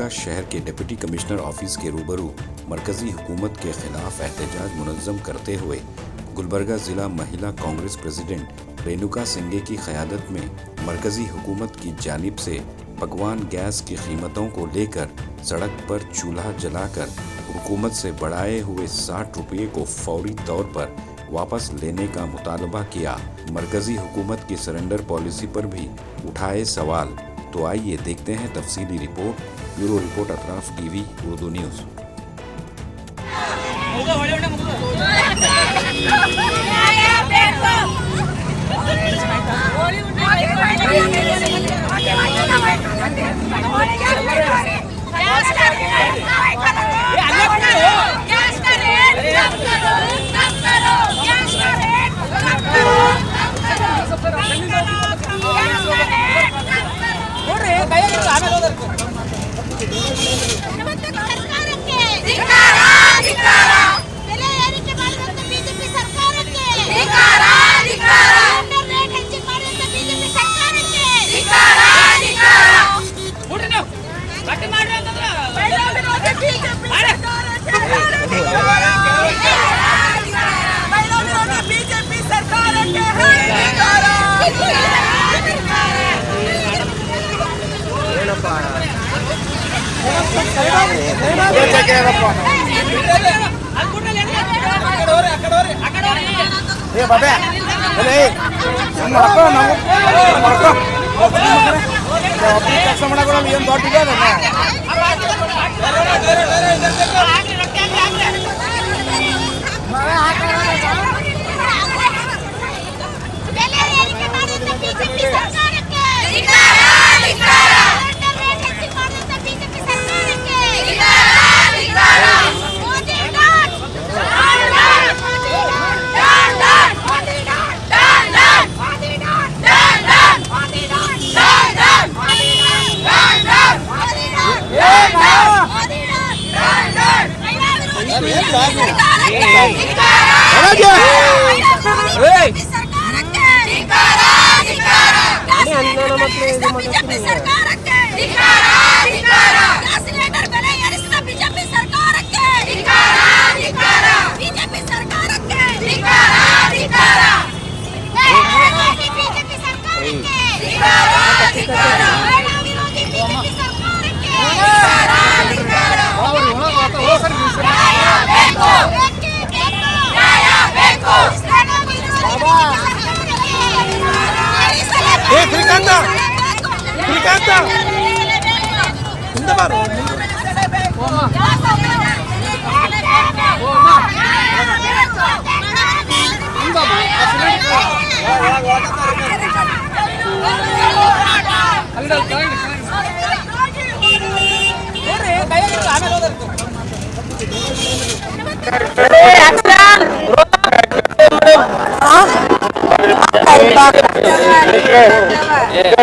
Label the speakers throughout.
Speaker 1: गुलबर्गा शहर के deputy commissioner office के रूबरू मरकजी हुकूमत के खिलाफ एहतजाज मुनज़्ज़म करते हुए गुलबर्गा ज़िला महिला कांग्रेस प्रेसिडेंट रेणुका सिंघे की क़यादत में मरकजी हुकूमत की जानिब से पकवान गैस की कीमतों को लेकर सड़क पर चूल्हा जलाकर हुकूमत से बढ़ाए हुए 60 रुपये को फौरी तौर पर वापस लेने का मुतालबा किया। मरकजी हुकूमत की सरेंडर पॉलिसी पर भी उठाए सवाल। तो आइए देखते हैं तफसीली report. Bureau report Atraf TV Urdu news.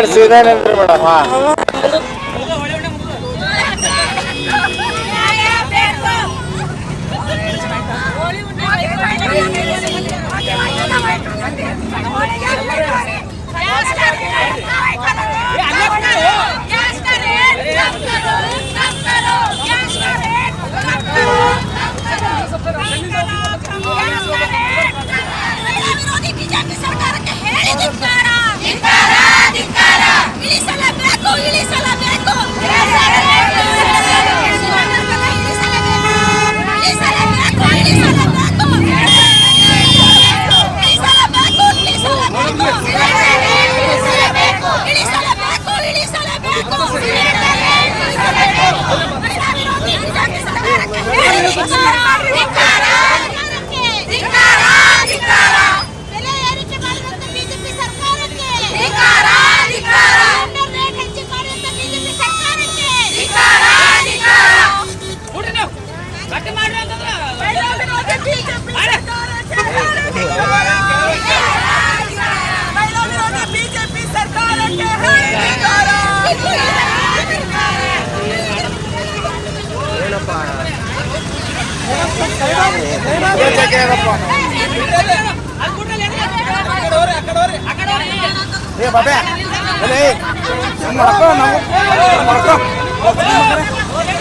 Speaker 2: सीधा नहीं मैडम। हाँ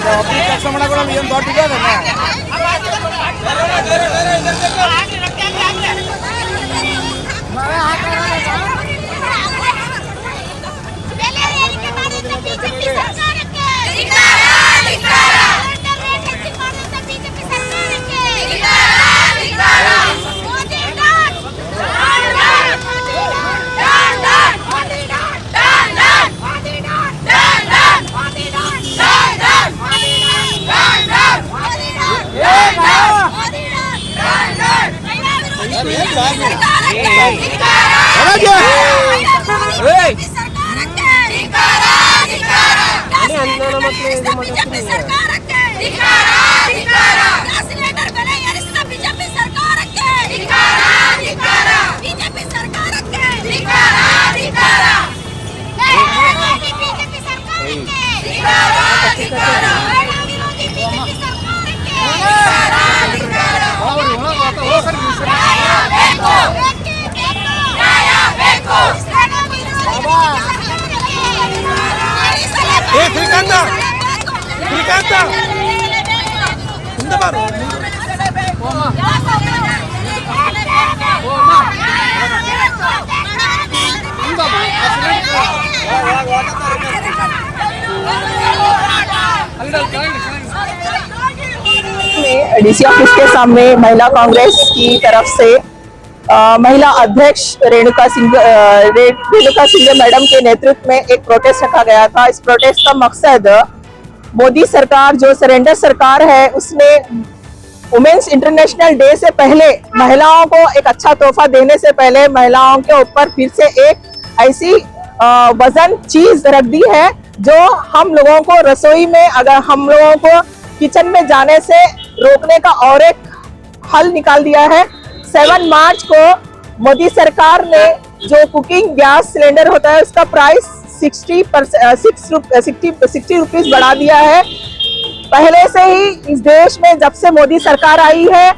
Speaker 2: ಕಸ್ಟಮರ್ ಕೂಡ ಏನು ದೊಡ್ಡ ಇದೆ
Speaker 3: डीसी ऑफिस के सामने महिला कांग्रेस की तरफ से महिला अध्यक्ष रेणुका सिंह मैडम के नेतृत्व में एक प्रोटेस्ट रखा गया था। इस प्रोटेस्ट का मकसद मोदी सरकार जो सरेंडर सरकार है उसने वुमेन्स इंटरनेशनल डे से पहले महिलाओं को एक अच्छा तोहफा देने से पहले महिलाओं के ऊपर फिर से एक ऐसी वजन चीज रख दी है जो हम लोगों को रसोई में अगर हम लोगों को किचन में जाने से रोकने का और एक हल निकाल दिया है। 7 मार्च को मोदी सरकार ने जो कुकिंग गैस सिलेंडर होता है उसका प्राइस 60 रुपीज बढ़ा दिया है। पहले से ही इस देश में जब से मोदी सरकार आई है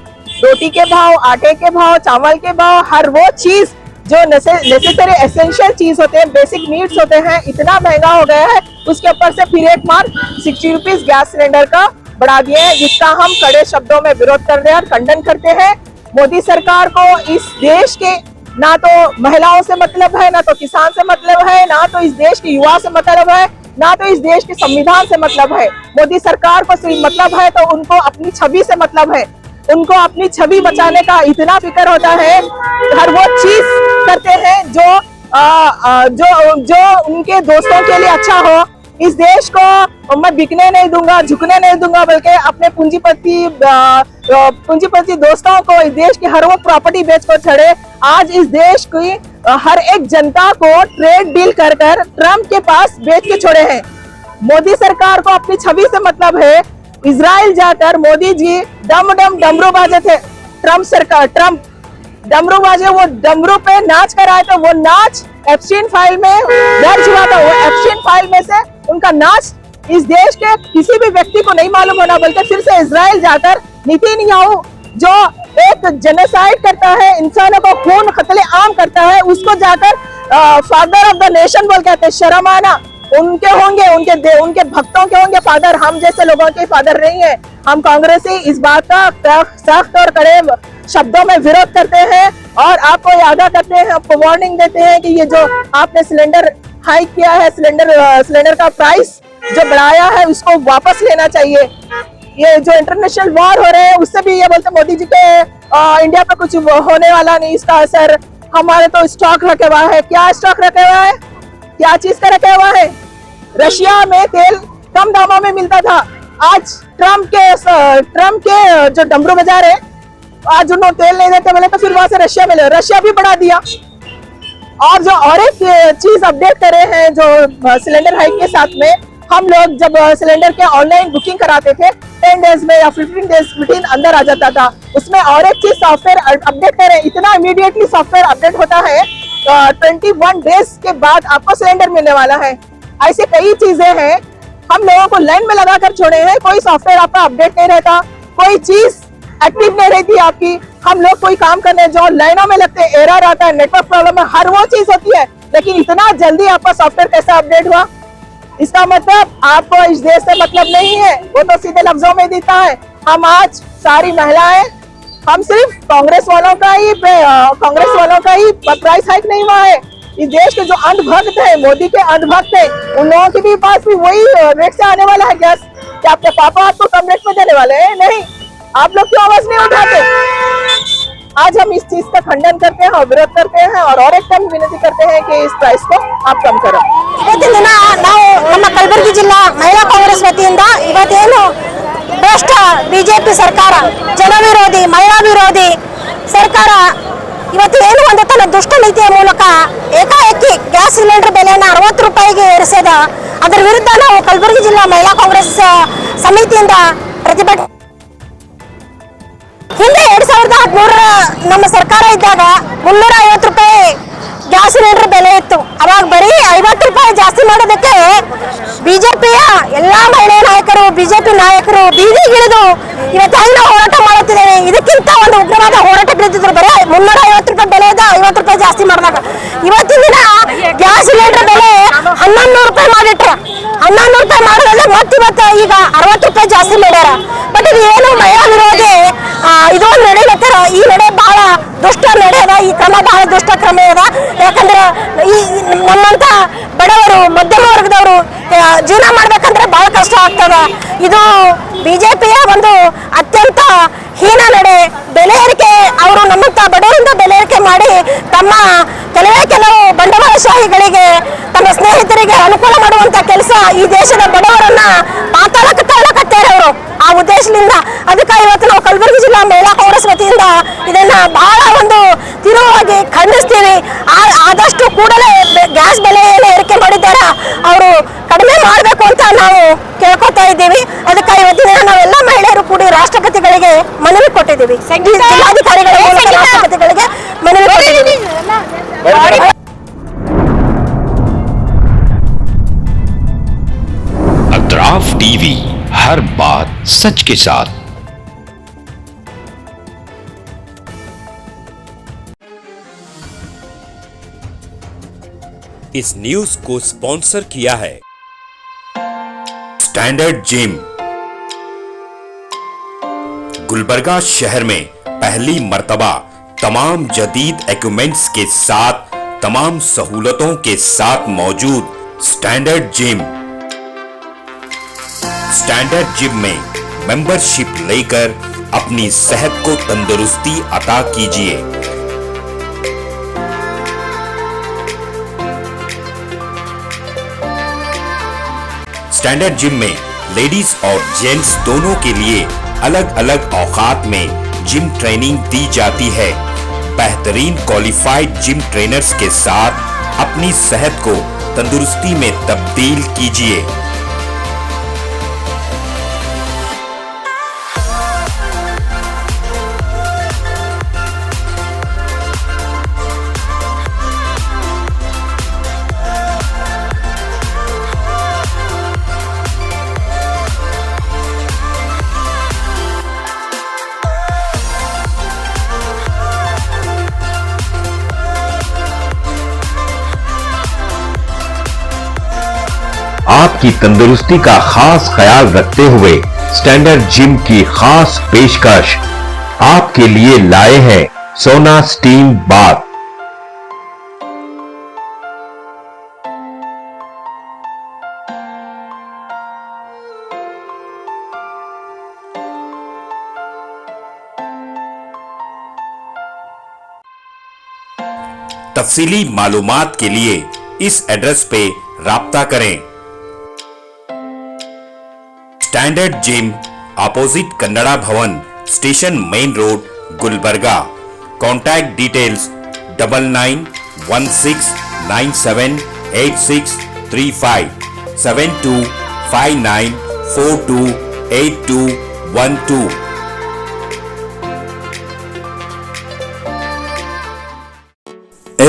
Speaker 3: रोटी के भाव, आटे के भाव, चावल के भाव, हर वो चीज जो नेसेसरी एसेंशियल चीज होते हैं, बेसिक नीड्स होते हैं, इतना महंगा हो गया है। उसके ऊपर से फिर एक बार 60 रुपीज गैस सिलेंडर का बढ़ा दिए हैं, जिसका हम कड़े शब्दों में विरोध कर रहे हैं और खंडन करते हैं। मोदी सरकार को इस देश के ना तो महिलाओं से मतलब है, ना तो किसान से मतलब है, ना तो इस देश के युवा से मतलब है, ना तो इस देश के संविधान से मतलब है। मोदी सरकार को सिर्फ मतलब है तो उनको अपनी छवि से मतलब है। उनको अपनी छवि बचाने का इतना फिक्र होता है, हर वो चीज करते हैं जो उनके दोस्तों के लिए अच्छा हो। इस देश को मैं बिकने नहीं दूंगा, झुकने नहीं दूंगा, बल्कि अपने पूंजीपति दोस्तों को इस देश की हर वो प्रॉपर्टी बेच कर छोड़े। आज इस देश की हर एक जनता को ट्रेड डील कर ट्रम्प के पास बेच के छोड़े हैं। मोदी सरकार को अपनी छवि से मतलब है। इजराइल जाकर मोदी जी डमरू बाजे थे। ट्रम्प डमरू बाजे, वो डमरू पे नाच कर आए थे। वो नाच एप्स्टीन फाइल में दर्ज हुआ था। वो एप्स्टीन फाइल में से उनका नाच इस देश के किसी भी व्यक्ति को नहीं मालूम होना, बल्कि फिर से इजराइल जाकर नेतन्याहू जो एक जेनोसाइड करता है, इंसानों को खून कत्ले आम करता है, उसको जाकर फादर ऑफ द नेशन बोल कहते हैं। शर्म आना। उनके होंगे, उनके भक्तों के होंगे फादर, हम जैसे लोगों के फादर नहीं है। हम कांग्रेसी इस बात का सख्त और कड़े शब्दों में विरोध करते हैं और आपको याद करते हैं, आपको वार्निंग देते हैं कि ये जो आपने सिलेंडर हाइक किया है, सिलेंडर का प्राइस जो बढ़ाया है, उसको वापस लेना चाहिए। ये जो इंटरनेशनल वॉर हो रहे हैं उससे भी ये बोलते मोदी जी के इंडिया पे कुछ होने वाला नहीं, इसका असर हमारे तो स्टॉक रखे हुआ है। क्या स्टॉक रखे हुआ है? क्या चीज का रखा हुआ है? रशिया में तेल कम दामों में मिलता था। आज ट्रम्प के जो डमरू बजा रहे, आज उन्होंने तेल नहीं देते बोले तो फिर वहां से रशिया मिले, रशिया भी बढ़ा दिया। और जो और एक चीज अपडेट करे हैं जो सिलेंडर हाइक के साथ में, हम लोग जब सिलेंडर के ऑनलाइन बुकिंग कराते थे 10 डेज में या 15 डेज अंदर आ जाता था। उसमें और एक चीज सॉफ्टवेयर अपडेट करें, इतना इमीडिएटली सॉफ्टवेयर अपडेट होता है 21 डेज के बाद आपको सिलेंडर मिलने वाला है। ऐसे कई चीजें हैं, हम लोगों को लाइन में लगा कर छोड़े हैं। कोई सॉफ्टवेयर आपका अपडेट नहीं रहता, कोई चीज एक्टिव नहीं रहती आपकी। हम लोग कोई काम करने जो लाइनों में लगते हैं, एरर आता है, नेटवर्क प्रॉब्लम है, हर वो चीज होती है, लेकिन इतना जल्दी आपका सॉफ्टवेयर कैसे अपडेट हुआ? इसका मतलब आपको इस देश से मतलब नहीं है, वो तो सीधे लफ्जों में देता है। हम आज सारी महिलाएं, हम सिर्फ कांग्रेस वालों का ही प्राइस हाइक नहीं हुआ है। इस देश के जो अंधभक्त है, मोदी के अंधभक्त है, उन लोगों के भी पास भी वही रेट से आने वाला है गैस। क्या आपके पापा आपको कम रेट में देने वाले हैं? नहीं। आप लोग क्यों आवाज नहीं उठाते? आज हम इस चीज का खंडन करते हैं और विरोध करते हैं और एक टाइम विनती करते हैं कि इस प्राइस को आप कम करो।
Speaker 4: ಇವತ್ತಿನ ದಿನ ನಾವು ನಮ್ಮ ಕಲಬುರಗಿ ಜಿಲ್ಲಾ ಮಹಿಳಾ ಕಾಂಗ್ರೆಸ್ ವತಿಯಿಂದ ಇವತ್ತೇನು ಭ್ರಷ್ಟ ಬಿಜೆಪಿ ಸರ್ಕಾರ, ಜನವಿರೋಧಿ, ಮಹಿಳಾ ವಿರೋಧಿ ಸರ್ಕಾರ ಇವತ್ತು ಏನು ಒಂದು ತನ್ನ ದುಷ್ಟ ನೀತಿಯ ಮೂಲಕ ಏಕಾಏಕಿ ಗ್ಯಾಸ್ ಸಿಲಿಂಡರ್ ಬೆಲೆಯನ್ನು 60 ರೂಪಾಯಿಗೆ ಏರಿಸಿದ, ಅದರ ವಿರುದ್ಧ ನಾವು ಕಲಬುರಗಿ ಜಿಲ್ಲಾ ಮಹಿಳಾ ಕಾಂಗ್ರೆಸ್ ಸಮಿತಿಯಿಂದ ಪ್ರತಿಭಟನೆ. ಹಿಂದೆ 2013 ನಮ್ಮ ಸರ್ಕಾರ ಇದ್ದಾಗ 350 ರೂಪಾಯಿ ಗ್ಯಾಸ್ ಸಿಲಿಂಡರ್ ಬೆಲೆ ಇತ್ತು. ಅವಾಗ ಬರೀ 50 ರೂಪಾಯಿ ಜಾಸ್ತಿ ಮಾಡೋದಕ್ಕೆ ಬಿಜೆಪಿಯ ಎಲ್ಲಾ ಮಹಿಳಾ ನಾಯಕರು, ಬಿಜೆಪಿ ನಾಯಕರು ಬೀದಿಗಿಳಿದು ಇವತ್ತಾಗಿ ನಾವು ಹೋರಾಟ ಮಾಡುತ್ತಿದ್ದೇವೆ. ಇದಕ್ಕಿಂತ ಒಂದು ಉಗ್ರವಾದ ಹೋರಾಟ ಬೀಳ್ತಿದ್ರು. ಬರೀ 350 ರೂಪಾಯಿ ಬೆಲೆ ಇದ್ದ 50 ರೂಪಾಯಿ ಜಾಸ್ತಿ ಮಾಡಿದಾಗ ಇವತ್ತಿನ ದಿನ ಗ್ಯಾಸ್ ಸಿಲಿಂಡರ್ ಬೆಲೆ 1100 ರೂಪಾಯಿ ಮಾಡಿಟ್ರ. 1100 ರೂಪಾಯಿ ಮಾಡೋದ್ರೆ ಇವತ್ತು ಈಗ 60 ರೂಪಾಯಿ ಜಾಸ್ತಿ ಮಾಡ್ಯಾರ. ಬಟ್ ಇದು ಏನು ಮಹಿಳಾ ವಿರೋಧಿ ಇದು ಒಂದು ನಡೀಲತ್ತಾರ. ಈ ನಡೆ ಬಹಳ ದುಷ್ಟ ನಡೆ ಅದ. ಈ ಕ್ರಮ ಬಹಳ ದುಷ್ಟ ಕ್ರಮ ಅದ. ಯಾಕಂದ್ರೆ ಈ ನಮ್ಮಂತ ಬಡವರು, ಮಧ್ಯಮ ವರ್ಗದವರು ಜೀವನ ಮಾಡ್ಬೇಕಂದ್ರೆ ಬಹಳ ಕಷ್ಟ ಆಗ್ತದ. ಇದು ಬಿಜೆಪಿಯ ಒಂದು ಅತ್ಯಂತ ಹೀನ ನಡೆ. ಬೆಲೆ ಏರಿಕೆ, ಅವರು ನಮ್ಮಂತ ಬಡವರಿಂದ ಬೆಲೆ ಏರಿಕೆ ಮಾಡಿ ತಮ್ಮ ಕೆಲವು ಬಂಡವಾಳಶಾಹಿಗಳಿಗೆ, ತಮ್ಮ ಸ್ನೇಹಿತರಿಗೆ ಅನುಕೂಲ ಮಾಡುವಂತ ಕೆಲಸ ಈ ದೇಶದ ಬಡವರನ್ನ ಪಾತಾಳಕ್ಕೆ ತಳ್ಳಕತ್ತಾರೆ ಅವರು ಆ ಉದ್ದೇಶದಿಂದ. ಅದಕ್ಕೆ ಇವತ್ತು ನಾವು ಕಲಬುರಗಿ ಜಿಲ್ಲಾ ಮಹಿಳಾ ಕಾಂಗ್ರೆಸ್ ವತಿಯಿಂದ ಇದನ್ನ ಬಹಳ ಒಂದು ತೀವ್ರವಾಗಿ ಖಂಡಿಸ್ತೀವಿ. ಆದಷ್ಟು ಕೂಡಲೇ ಗ್ಯಾಸ್ ಬೆಲೆ ಏನು ಏರಿಕೆ ಮಾಡಿದ್ದಾರೆ ಅವರು ಕಡಿಮೆ ಮಾಡಬೇಕು ಅಂತ ನಾವು ಕೇಳ್ಕೊತಾ ಇದ್ದೀವಿ. ಅದಕ್ಕೆ ಇವತ್ತಿನ ನಾವೆಲ್ಲ ಮಹಿಳೆಯರು ಕೂಡಿ ರಾಷ್ಟ್ರಪತಿಗಳಿಗೆ ಮನವಿ ಕೊಟ್ಟಿದ್ದೀವಿ. ಜಿಲ್ಲಾಧಿಕಾರಿಗಳ ಮೂಲಕ ರಾಷ್ಟ್ರಪತಿಗಳಿಗೆ ಮನವಿ ಕೊಟ್ಟಿದ್ದೀವಿ.
Speaker 5: अतराफ टीवी, हर बात सच के साथ।
Speaker 1: इस न्यूज को स्पॉन्सर किया है स्टैंडर्ड जिम। गुलबर्गा शहर में पहली मर्तबा तमाम जदीद इक्विपमेंट्स के साथ, तमाम सहूलतों के साथ मौजूद स्टैंडर्ड जिम। स्टैंडर्ड जिम में मेंबरशिप लेकर अपनी सेहत को तंदुरुस्ती अता कीजिए। स्टैंडर्ड जिम में लेडीज और जेंट्स दोनों के लिए अलग अलग औकात में जिम ट्रेनिंग दी जाती है। बेहतरीन क्वालिफाइड जिम ट्रेनर्स के साथ अपनी सेहत को तंदुरुस्ती में तब्दील कीजिए।
Speaker 5: आपकी तंदुरुस्ती का खास ख्याल रखते हुए स्टैंडर्ड जिम की खास पेशकश आपके लिए लाए हैं सोना स्टीम बाथ।
Speaker 1: तफसीली मालूमात के लिए इस एड्रेस पे राब्ता करें। स्टैंडर्ड जिम, अपोजिट कन्नड़ा भवन, station main road, Gulbarga. Contact details 9916978635 7259428212।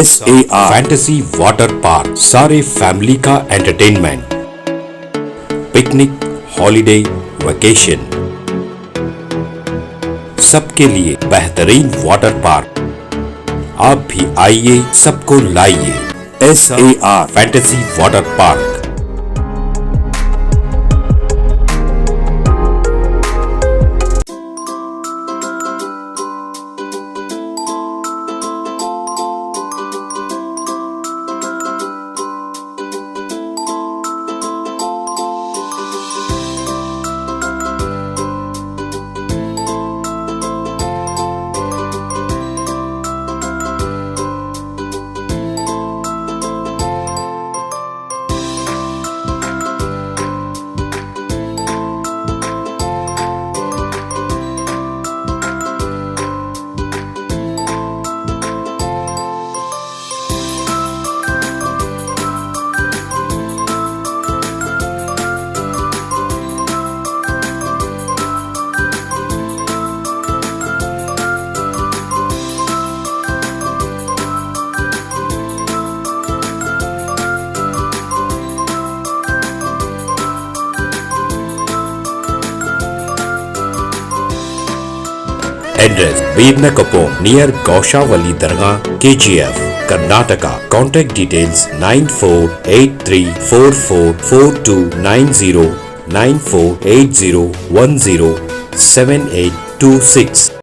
Speaker 1: SAR fantasy water park, सारे फैमिली का एंटरटेनमेंट, पिकनिक, हॉलिडे, वेकेशन, सबके लिए बेहतरीन वाटर पार्क। आप भी आइए, सबको लाइए। SAR fantasy water park. Address Veernakoppam near Gaushavali Dargah, KGF, Karnataka. Contact details 9483444290 9480107826.